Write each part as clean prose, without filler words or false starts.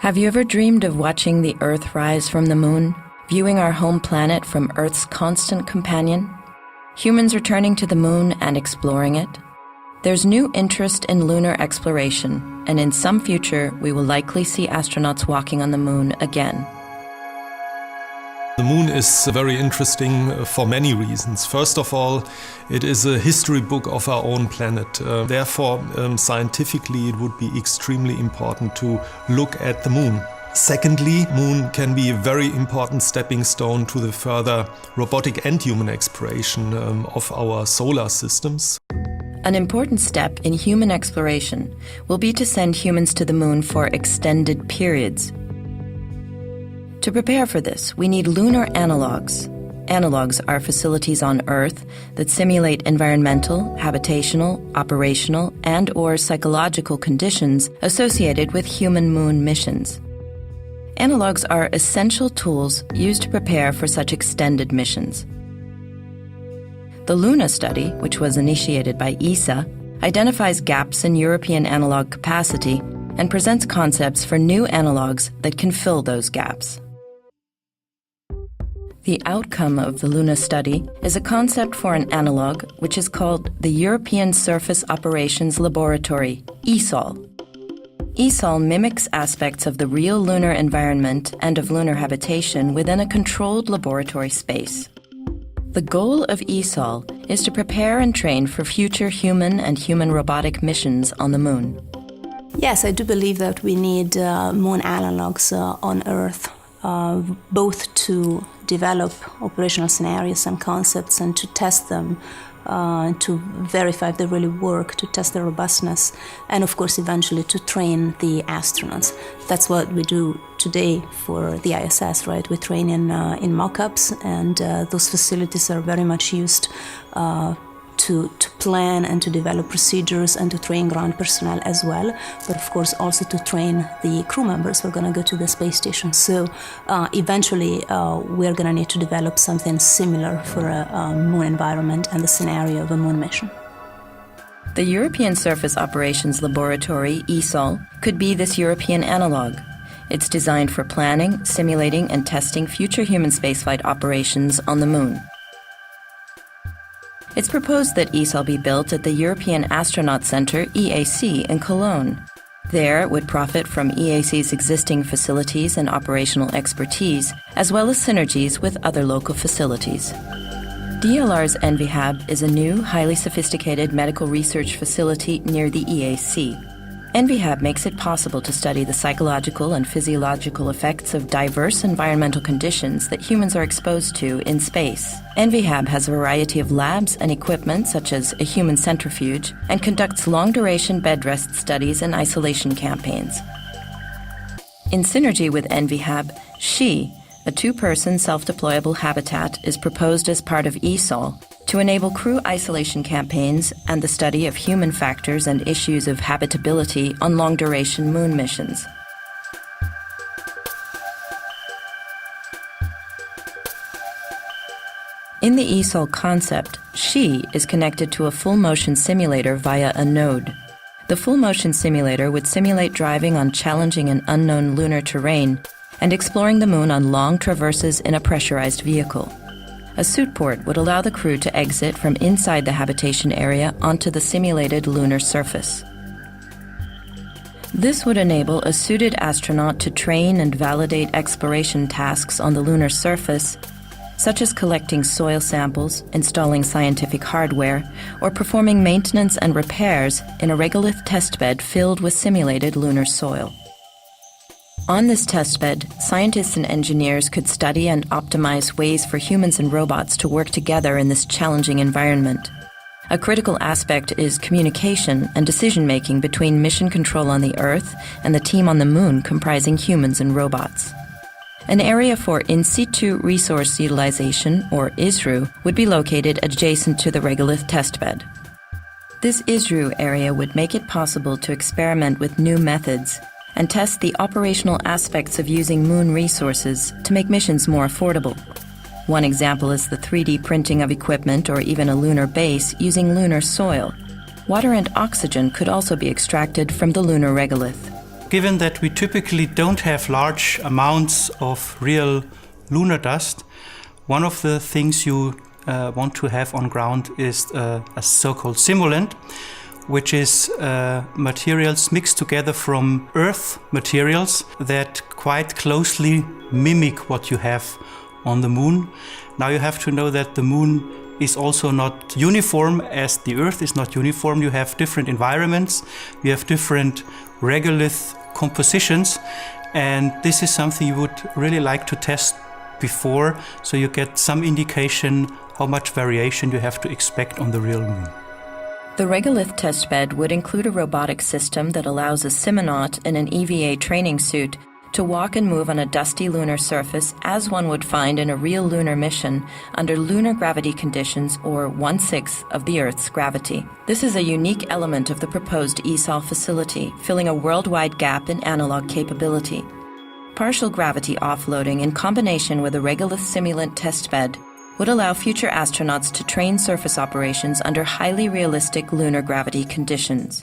Have you ever dreamed of watching the Earth rise from the Moon, viewing our home planet from Earth's constant companion? Humans are turning to the Moon and exploring it. There's new interest in lunar exploration, and in some future, we will likely see astronauts walking on the Moon again. The Moon is very interesting for many reasons. First of all, it is a history book of our own planet. Therefore, scientifically, it would be extremely important to look at the Moon. Secondly, Moon can be a very important stepping stone to the further robotic and human exploration of our solar systems. An important step in human exploration will be to send humans to the Moon for extended periods. To prepare for this, we need lunar analogues. Analogues are facilities on Earth that simulate environmental, habitational, operational, and/or psychological conditions associated with human Moon missions. Analogues are essential tools used to prepare for such extended missions. The Luna study, which was initiated by ESA, identifies gaps in European analog capacity and presents concepts for new analogues that can fill those gaps. The outcome of the Luna study is a concept for an analogue which is called the European Surface Operations Laboratory, ESOL. ESOL mimics aspects of the real lunar environment and of lunar habitation within a controlled laboratory space. The goal of ESOL is to prepare and train for future human and human robotic missions on the Moon. Yes, I do believe that we need Moon analogues on Earth, both to develop operational scenarios and concepts and to test them, to verify if they really work, to test their robustness, and of course eventually to train the astronauts. That's what we do today for the ISS, right? We train in mock-ups, and those facilities are very much used to plan and to develop procedures and to train ground personnel as well, but of course also to train the crew members who are going to go to the space station. So eventually we're going to need to develop something similar for a Moon environment and the scenario of a Moon mission. The European Surface Operations Laboratory, ESOL, could be this European analogue. It's designed for planning, simulating, and testing future human spaceflight operations on the Moon. It's proposed that ESOL be built at the European Astronaut Center, EAC, in Cologne. There, it would profit from EAC's existing facilities and operational expertise, as well as synergies with other local facilities. DLR's EnviHab is a new, highly sophisticated medical research facility near the EAC. EnviHab makes it possible to study the psychological and physiological effects of diverse environmental conditions that humans are exposed to in space. EnviHab has a variety of labs and equipment such as a human centrifuge and conducts long-duration bed rest studies and isolation campaigns. In synergy with EnviHab, SHE, a two-person self-deployable habitat, is proposed as part of ESOL to enable crew isolation campaigns and the study of human factors and issues of habitability on long-duration Moon missions. In the ESOL concept, SHE is connected to a full-motion simulator via a node. The full-motion simulator would simulate driving on challenging and unknown lunar terrain and exploring the Moon on long traverses in a pressurized vehicle. A suit port would allow the crew to exit from inside the habitation area onto the simulated lunar surface. This would enable a suited astronaut to train and validate exploration tasks on the lunar surface, such as collecting soil samples, installing scientific hardware, or performing maintenance and repairs in a regolith testbed filled with simulated lunar soil. On this testbed, scientists and engineers could study and optimize ways for humans and robots to work together in this challenging environment. A critical aspect is communication and decision-making between mission control on the Earth and the team on the Moon comprising humans and robots. An area for in situ resource utilization, or ISRU, would be located adjacent to the regolith testbed. This ISRU area would make it possible to experiment with new methods and test the operational aspects of using Moon resources to make missions more affordable. One example is the 3D printing of equipment or even a lunar base using lunar soil. Water and oxygen could also be extracted from the lunar regolith. Given that we typically don't have large amounts of real lunar dust, one of the things you want to have on ground is a so-called simulant, which is materials mixed together from Earth materials that quite closely mimic what you have on the Moon. Now you have to know that the Moon is also not uniform as the Earth is not uniform. You have different environments, you have different regolith compositions, and this is something you would really like to test before, so you get some indication how much variation you have to expect on the real Moon. The regolith testbed would include a robotic system that allows a simonaut in an EVA training suit to walk and move on a dusty lunar surface as one would find in a real lunar mission under lunar gravity conditions, or 1/6 of the Earth's gravity. This is a unique element of the proposed ESOL facility, filling a worldwide gap in analog capability. Partial gravity offloading in combination with a regolith simulant testbed would allow future astronauts to train surface operations under highly realistic lunar gravity conditions.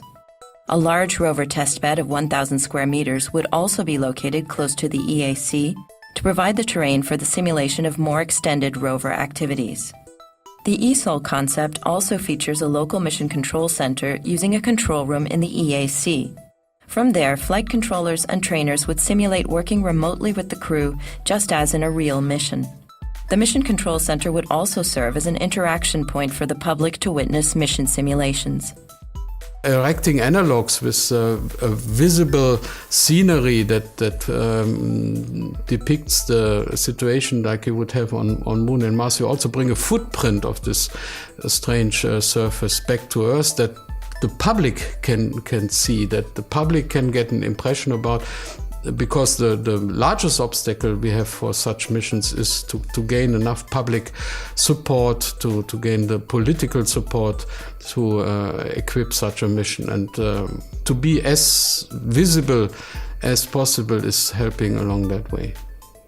A large rover testbed of 1,000 square meters would also be located close to the EAC to provide the terrain for the simulation of more extended rover activities. The ESOL concept also features a local mission control center using a control room in the EAC. From there, flight controllers and trainers would simulate working remotely with the crew, just as in a real mission. The Mission Control Center would also serve as an interaction point for the public to witness mission simulations. Erecting analogues with a visible scenery that depicts the situation like you would have on Moon and Mars. You also bring a footprint of this strange surface back to Earth that the public can see, that the public can get an impression about, because the largest obstacle we have for such missions is to gain enough public support, to gain the political support to equip such a mission. And to be as visible as possible is helping along that way.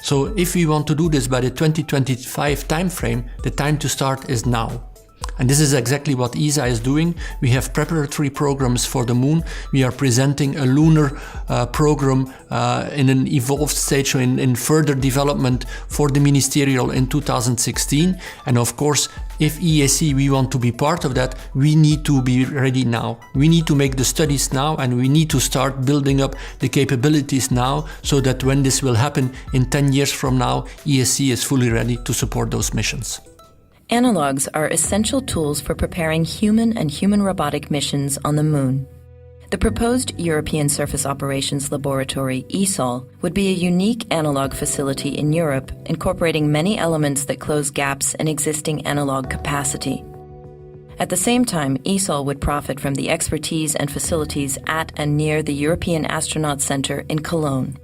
So if we want to do this by the 2025 timeframe, the time to start is now. And this is exactly what ESA is doing. We have preparatory programs for the Moon. We are presenting a lunar program in an evolved stage, so in further development for the ministerial in 2016. And of course, if EAC, we want to be part of that, we need to be ready now. We need to make the studies now, and we need to start building up the capabilities now, so that when this will happen in 10 years from now, ESC is fully ready to support those missions. Analogues are essential tools for preparing human and human robotic missions on the Moon. The proposed European Surface Operations Laboratory, ESOL, would be a unique analog facility in Europe, incorporating many elements that close gaps in existing analog capacity. At the same time, ESOL would profit from the expertise and facilities at and near the European Astronaut Center in Cologne.